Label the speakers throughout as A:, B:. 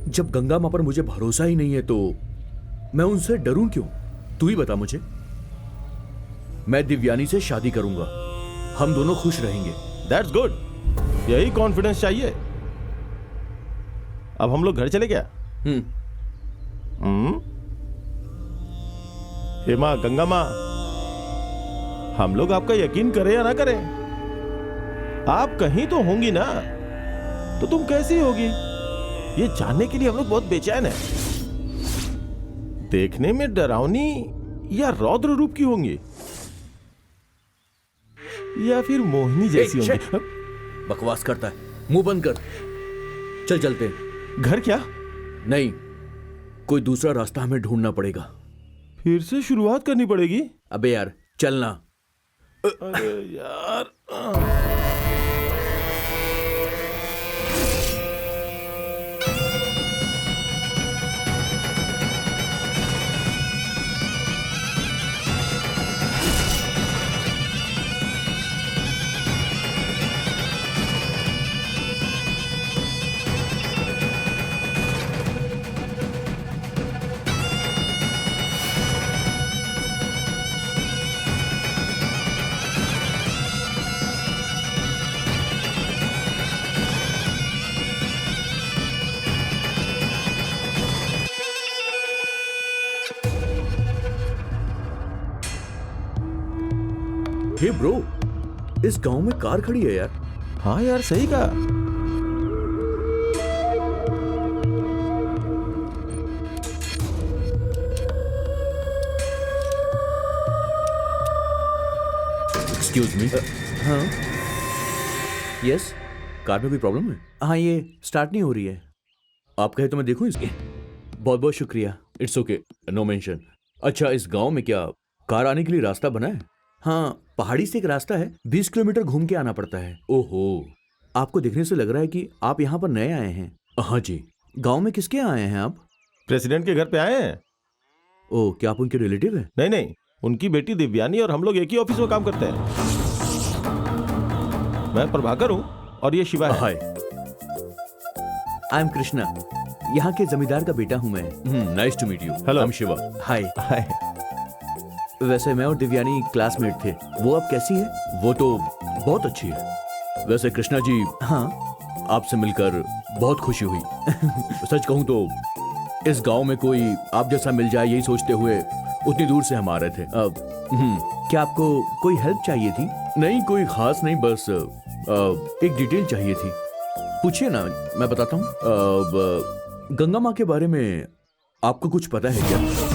A: जब गंगा माँ पर मुझे भरोसा ही नहीं है तो मैं उनसे डरूं क्यों? तू ही बता मुझे। मैं दिव्यानी से शादी करूंगा, हम दोनों खुश रहेंगे।
B: दैट्स गुड, यही कॉन्फिडेंस चाहिए। अब हम लोग घर चले क्या? हे माँ गंगा माँ, हम लोग आपका यकीन करें या ना करें, आप कहीं तो होंगी ना, तो तुम कैसी होगी ये जानने के लिए हम लोग बहुत बेचैन हैं। देखने में डरावनी या रौद्र रूप की होंगी, या फिर मोहिनी जैसी होंगी?
A: बकवास करता है, मुंह बंद कर। चल चलते।
B: घर क्या?
A: नहीं, कोई दूसरा रास्ता हमें ढूंढना पड़ेगा।
B: फिर से शुरुआत करनी पड़ेगी?
A: अबे यार चलना।
B: अरे यार,
A: हे ब्रो, इस गांव में कार खड़ी है यार।
B: हाँ यार सही कहा।
A: Excuse me. हाँ यस, कार में कोई प्रॉब्लम है? हाँ, ये स्टार्ट नहीं हो रही है। आप कहे तो मैं देखूं इसके? बहुत बहुत शुक्रिया। It's okay, no mention. अच्छा, इस गांव में क्या कार आने के लिए रास्ता बना है? हाँ, पहाड़ी से एक रास्ता है, 20 किलोमीटर घूम के आना पड़ता है। ओहो, आपको देखने से लग रहा है कि आप यहाँ पर नए आए हैं। हाँ जी। गांव में किसके आए हैं आप?
B: प्रेसिडेंट के घर पे आए हैं।
A: ओह, क्या आप उनके रिलेटिव हैं?
B: नहीं नहीं, उनकी बेटी दिव्यानी और हम लोग एक ही ऑफिस में काम करते हैं। मैं प्रभाकर हूँ और ये शिवा है।
A: हाय, आई एम कृष्णा, यहाँ के जमींदार का बेटा हूँ मैं। Nice to meet you.
B: Hello,
A: I am Shiva. Hi.
B: Hi.
A: वैसे मैं और दिव्यानी क्लासमेट थे। वो अब कैसी है? वो तो बहुत अच्छी है। वैसे कृष्णा जी, हाँ, आपसे मिलकर बहुत खुशी हुई। सच कहूँ तो इस गांव में कोई आप जैसा मिल जाए यही सोचते हुए उतनी दूर से हम आ रहे थे। क्या आपको कोई हेल्प चाहिए थी? नहीं, कोई खास नहीं, बस एक डिटेल चाहिए थी। पूछिए ना, मैं बताता हूँ। गंगा माँ के बारे में आपको कुछ पता है क्या?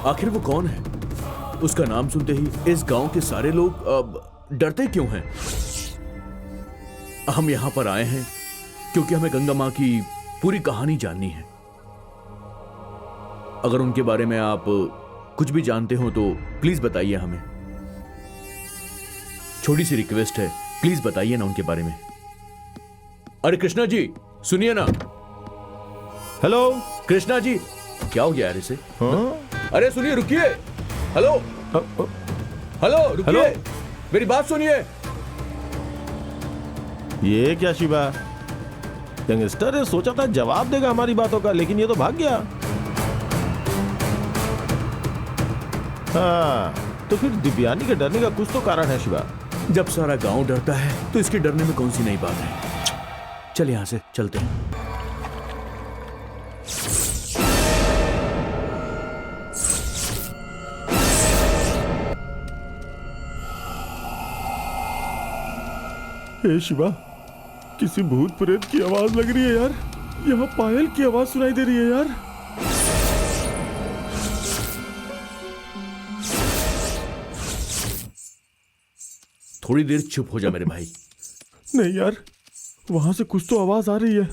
A: आखिर वो कौन है? उसका नाम सुनते ही इस गांव के सारे लोग डरते क्यों हैं? हम यहां पर आए हैं क्योंकि हमें गंगा मां की पूरी कहानी जाननी है। अगर उनके बारे में आप कुछ भी जानते हो तो प्लीज बताइए हमें। छोटी सी रिक्वेस्ट है, प्लीज बताइए ना उनके बारे में। अरे कृष्णा जी, सुनिए ना।
B: हेलो
A: कृष्णा जी, क्या हो गया यार इसे?
B: हाँ?
A: अरे सुनिए, रुकिए। हेलो हेलो, रुकिए, मेरी बात सुनिए।
B: ये क्या शिवा, यंगस्टर है, सोचा था जवाब देगा हमारी बातों का, लेकिन ये तो भाग गया। हाँ, तो फिर दिव्यानी के डरने का कुछ तो कारण है शिवा।
A: जब सारा गांव डरता है तो इसके डरने में कौन सी नई बात है? चल यहां से चलते हैं।
B: हे शिवा, किसी भूत प्रेत की आवाज लग रही है यार। यहाँ पायल की आवाज सुनाई दे रही है यार।
A: थोड़ी देर चुप हो जा मेरे भाई।
B: नहीं यार, वहां से कुछ तो आवाज आ रही है।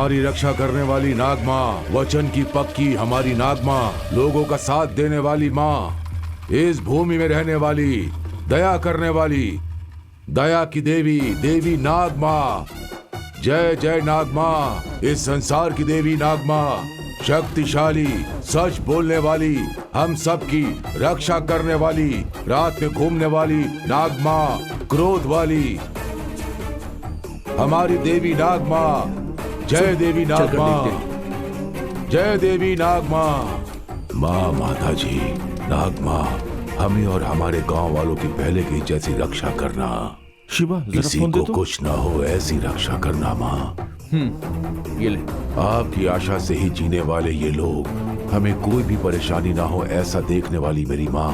C: हमारी रक्षा करने वाली नाग माँ, वचन की पक्की हमारी नाग माँ, लोगों का साथ देने वाली माँ, इस भूमि में रहने वाली, दया करने वाली, दया की देवी, देवी नाग माँ। जय जय नाग माँ, इस संसार की देवी नाग माँ, शक्तिशाली, सच बोलने वाली, हम सब की रक्षा करने वाली, रात में घूमने वाली नाग माँ, क्रोध वाली हमारी देवी नाग माँ। जय देवी नाग माँ, जय देवी नाग माँ। माँ, माता जी, नाग माँ, हमें और हमारे गांव वालों की पहले की जैसी रक्षा करना।
B: शिवा, जरा
C: किसी
B: फोन दे
C: को
B: तो।
C: कुछ ना हो ऐसी रक्षा करना माँ।
A: ये ले।
C: आपकी आशा से ही जीने वाले ये लोग, हमें कोई भी परेशानी ना हो ऐसा देखने वाली मेरी माँ।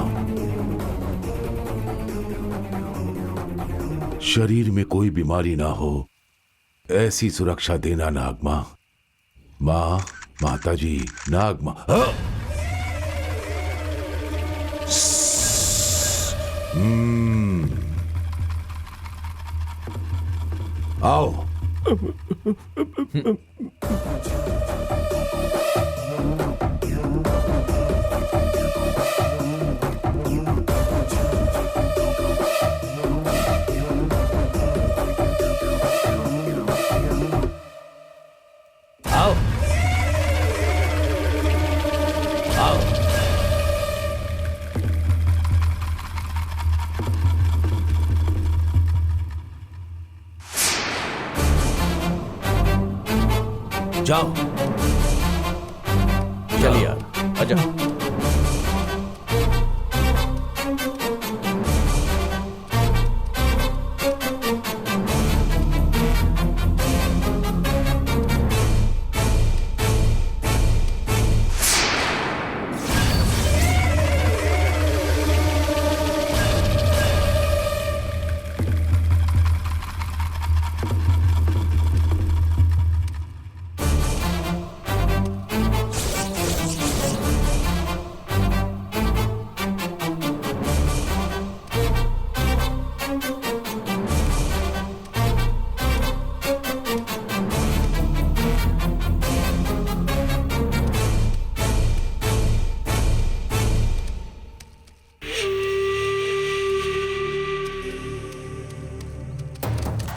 C: शरीर में कोई बीमारी ना हो ऐसी सुरक्षा देना नाग माँ। माँ, माता जी, नाग माँ। आओ।
A: आओ आओ।
C: जाओ।
A: चल यार, आजा।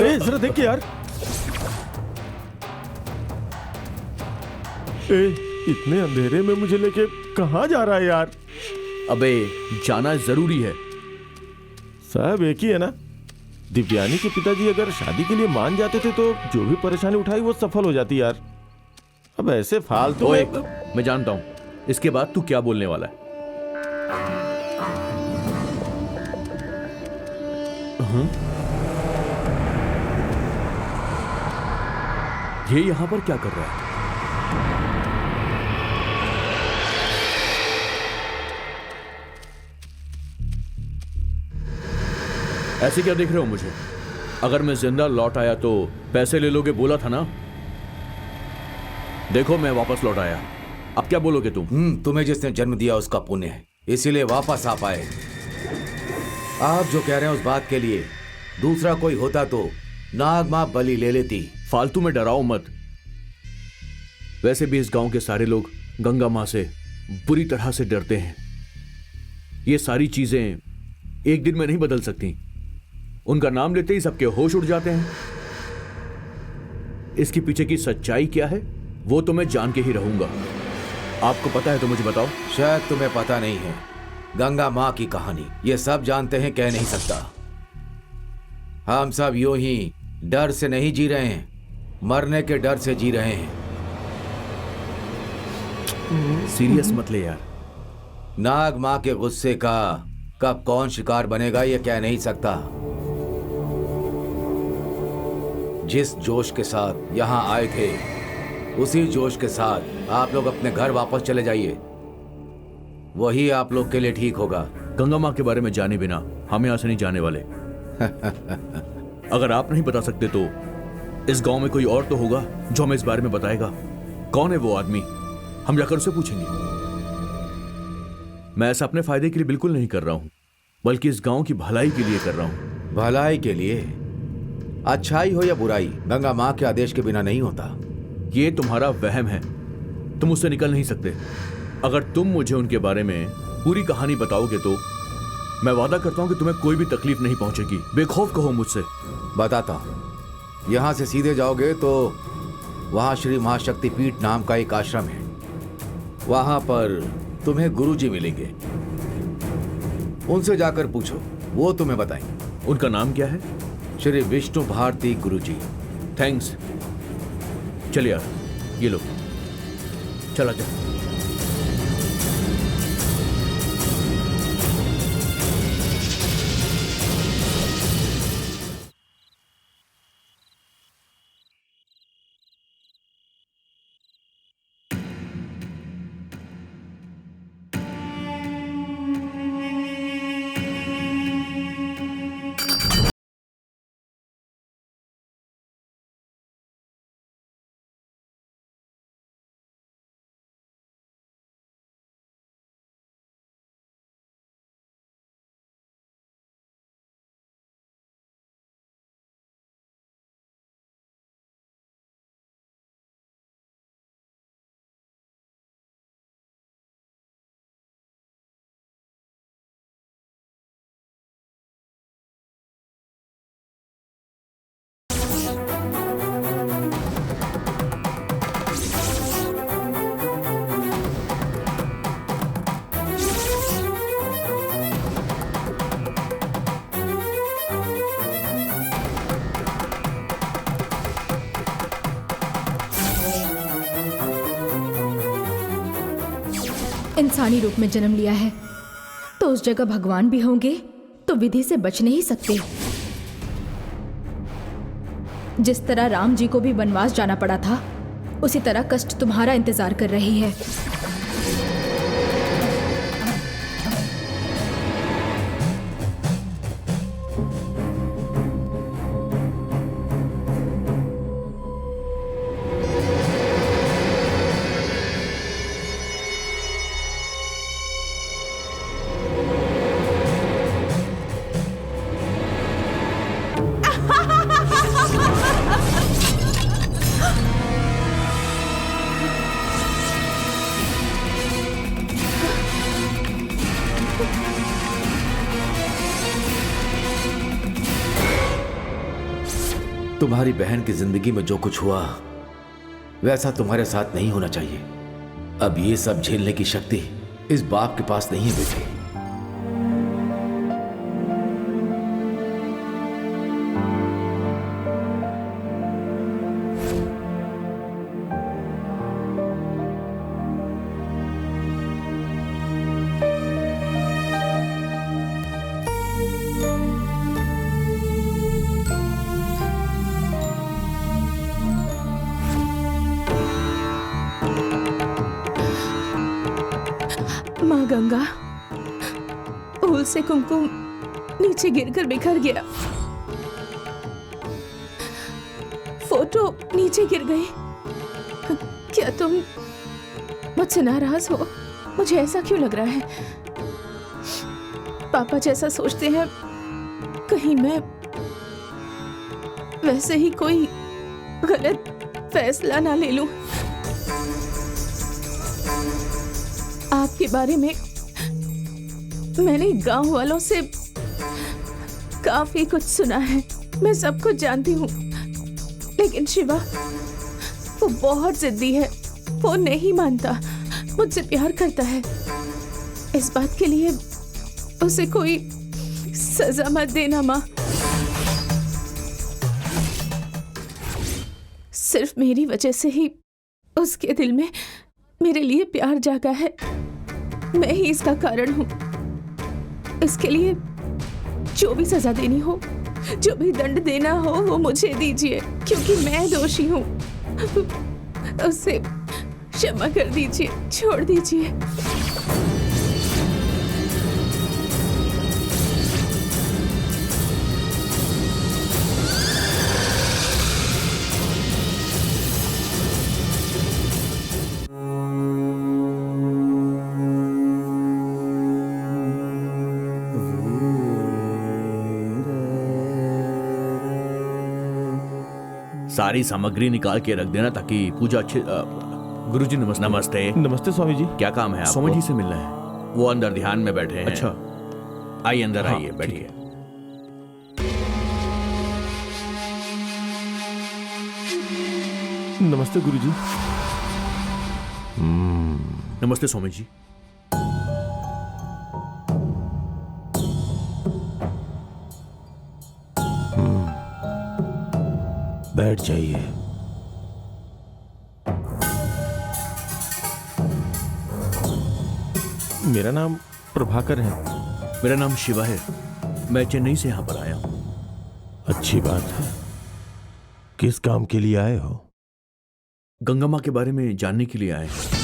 B: ए, जरा देख के यार। ए, इतने अंधेरे में मुझे लेके कहाँ जा रहा है यार?
A: अबे, जाना जरूरी है।
B: सब एक ही है ना। दिव्यानी के पिताजी अगर शादी के लिए मान जाते थे तो जो भी परेशानी उठाई वो सफल हो जाती यार। अब ऐसे फालतू
A: ओए,
B: में-
A: मैं जानता हूं इसके बाद तू क्या बोलने वाला है। ये यहां पर क्या कर रहा है? ऐसे क्या देख रहे हो मुझे? अगर मैं जिंदा लौट आया तो पैसे ले लोगे बोला था ना। देखो मैं वापस लौट आया, अब क्या बोलोगे तुम?
D: तुम्हें जिसने जन्म दिया उसका पुण्य है, इसीलिए वापस आ पाए। आप जो कह रहे हैं उस बात के लिए दूसरा कोई होता तो नाग मां बलि ले लेती।
A: फालतू में डराओ मत। वैसे भी इस गांव के सारे लोग गंगा मां से बुरी तरह से डरते हैं। ये सारी चीजें एक दिन में नहीं बदल सकती। उनका नाम लेते ही सबके होश उड़ जाते हैं। इसके पीछे की सच्चाई क्या है वो तो मैं जान के ही रहूंगा। आपको पता है तो मुझे बताओ।
D: शायद तुम्हें पता नहीं है गंगा मां की कहानी। ये सब जानते हैं, कह नहीं सकता। हम सब यूं ही डर से नहीं जी रहे हैं, मरने के डर से जी रहे हैं।
A: सीरियस मत ले यार।
D: नाग मां के गुस्से का कब कौन शिकार बनेगा ये कह नहीं सकता। जिस जोश के साथ यहां आए थे उसी जोश के साथ आप लोग अपने घर वापस चले जाइए। वही आप लोग के लिए ठीक होगा।
A: गंगा मां के बारे में जाने बिना हम यहां से नहीं जाने वाले। अगर आप नहीं बता सकते तो इस गांव में कोई और तो होगा जो हमें इस बारे में बताएगा। कौन है वो आदमी? हम जाकर उससे पूछेंगे। मैं ऐसा अपने फायदे के लिए बिल्कुल नहीं कर रहा हूं, बल्कि इस गांव की भलाई के लिए कर रहा हूं।
D: भलाई के लिए? अच्छाई हो या बुराई गंगा मां के आदेश के बिना नहीं होता।
A: ये तुम्हारा वहम है, तुम उससे निकल नहीं सकते। अगर तुम मुझे उनके बारे में पूरी कहानी बताओगे तो मैं वादा करता हूं कि तुम्हें कोई भी तकलीफ नहीं पहुंचेगी। बेखौफ कहो मुझसे।
D: बताता हूं। यहां से सीधे जाओगे तो वहां श्री महाशक्ति पीठ नाम का एक आश्रम है। वहां पर तुम्हें गुरुजी मिलेंगे। उनसे जाकर पूछो, वो तुम्हें बताएंगे।
A: उनका नाम क्या है?
D: श्री विष्णु भारती गुरुजी।
A: थैंक्स। चल यार, ये लो, चला जा।
E: इंसानी रूप में जन्म लिया है तो उस जगह भगवान भी होंगे तो विधि से बच नहीं सकते। जिस तरह राम जी को भी वनवास जाना पड़ा था, उसी तरह कष्ट तुम्हारा इंतजार कर रही है।
D: तुम्हारी बहन की जिंदगी में जो कुछ हुआ वैसा तुम्हारे साथ नहीं होना चाहिए। अब ये सब झेलने की शक्ति इस बाप के पास नहीं है बेटे।
E: माँ गंगा, फूल से कुमकुम नीचे गिरकर बिखर गया। फोटो नीचे गिर गई। क्या तुम मुझसे नाराज हो? मुझे ऐसा क्यों लग रहा है? पापा जैसा सोचते हैं, कहीं मैं वैसे ही कोई गलत फैसला ना ले लूं। आपके बारे में मैंने गांव वालों से काफी कुछ सुना है, मैं सब कुछ जानती हूँ। लेकिन शिवा, वो बहुत जिद्दी है, वो नहीं मानता, मुझसे प्यार करता है। इस बात के लिए उसे कोई सजा मत देना माँ। सिर्फ मेरी वजह से ही उसके दिल में मेरे लिए प्यार जागा है। मैं ही इसका कारण हूँ। इसके लिए जो भी सजा देनी हो, जो भी दंड देना हो, वो मुझे दीजिए, क्योंकि मैं दोषी हूँ। उसे क्षमा कर दीजिए, छोड़ दीजिए।
A: सारी सामग्री निकाल के रख देना ताकि पूजा अच्छे गुरुजी नमस्ते। नमस्ते।
B: नमस्ते स्वामी जी।
A: क्या काम है आपको?
B: स्वामी जी
A: से मिलना है। वो अंदर ध्यान में बैठे हैं।
B: अच्छा।
A: आइए अंदर
B: हाँ,
A: आइए, बैठिए।
B: नमस्ते गुरुजी।
A: नमस्ते स्वामी जी।
B: बैठ जाइए। मेरा नाम प्रभाकर है।
A: मेरा नाम शिवा है। मैं चेन्नई से यहाँ पर आया हूँ।
B: अच्छी बात है। किस काम के लिए आए हो?
A: गंगा माँ के बारे में जानने के लिए आए हैं।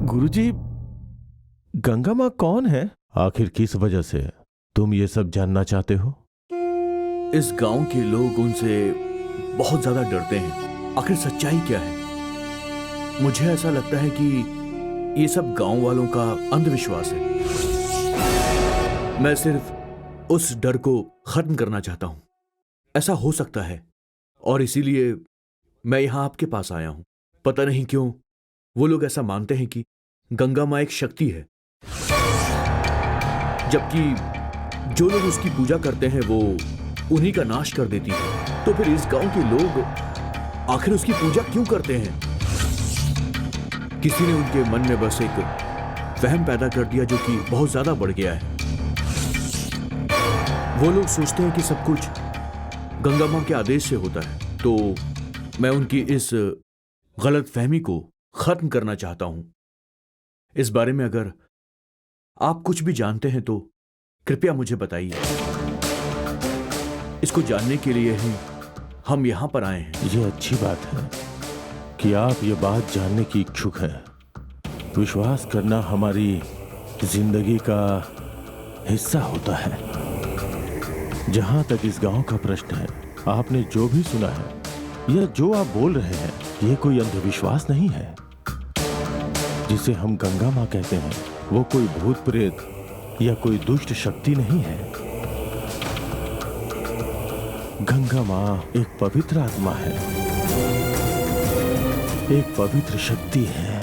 B: गुरुजी, गंगा माँ कौन है? आखिर किस वजह से तुम ये सब जानना चाहते हो?
A: इस गांव के लोग उनसे बहुत ज्यादा डरते हैं। आखिर सच्चाई क्या है? मुझे ऐसा लगता है कि ये सब गांव वालों का अंधविश्वास है। मैं सिर्फ उस डर को खत्म करना चाहता हूं। ऐसा हो सकता है और इसीलिए मैं यहां आपके पास आया हूं। पता नहीं क्यों वो लोग ऐसा मानते हैं कि गंगा मां एक शक्ति है, जबकि जो लोग उसकी पूजा करते हैं वो उन्हीं का नाश कर देती है। तो फिर इस गांव के लोग आखिर उसकी पूजा क्यों करते हैं? किसी ने उनके मन में बस एक वहम पैदा कर दिया जो कि बहुत ज्यादा बढ़ गया है। वो लोग सोचते हैं कि सब कुछ गंगा मां के आदेश से होता है। तो मैं उनकी इस गलत फहमी को खत्म करना चाहता हूं। इस बारे में अगर आप कुछ भी जानते हैं तो कृपया मुझे बताइए। इसको जानने के लिए ही हम यहां पर आए हैं।
B: ये अच्छी बात है कि आप ये बात जानने की इच्छुक हैं। विश्वास करना हमारी जिंदगी का हिस्सा होता है। जहां तक इस गांव का प्रश्न है, आपने जो भी सुना है या जो आप बोल रहे हैं, ये कोई अंधविश्वास नहीं है। जिसे हम गंगा माँ कहते हैं वो कोई भूत प्रेत या कोई दुष्ट शक्ति नहीं है। गंगा माँ एक पवित्र आत्मा है, एक पवित्र शक्ति है।